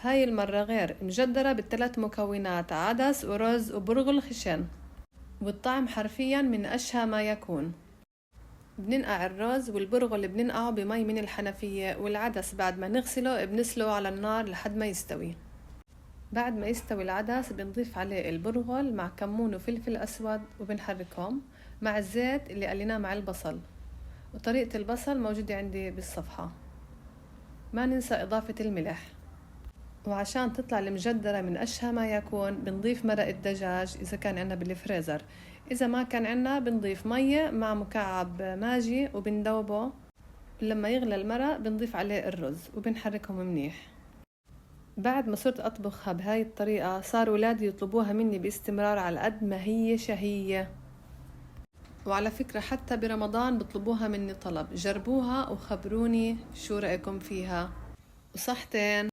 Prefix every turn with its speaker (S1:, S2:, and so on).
S1: هاي المرة غير، مجدرة بالثلاث مكونات: عدس ورز وبرغل خشن، والطعم حرفيا من أشهى ما يكون. بننقع الرز والبرغل بننقعه بمي من الحنفية، والعدس بعد ما نغسله بنسلقه على النار لحد ما يستوي. بعد ما يستوي العدس بنضيف عليه البرغل مع كمون وفلفل أسود وبنحركهم مع الزيت اللي قليناه مع البصل، وطريقة البصل موجودة عندي بالصفحة. ما ننسى إضافة الملح. وعشان تطلع المجدرة من أشهى ما يكون بنضيف مرق الدجاج إذا كان عنا بالفريزر، إذا ما كان عنا بنضيف مية مع مكعب ماجي وبندوبه. لما يغلى المرق بنضيف عليه الرز وبنحركهم منيح. بعد ما صرت أطبخها بهاي الطريقة صار ولادي يطلبوها مني باستمرار على قد ما هي شهية. وعلى فكرة حتى برمضان بطلبوها مني طلب. جربوها وخبروني شو رأيكم فيها. وصحتين.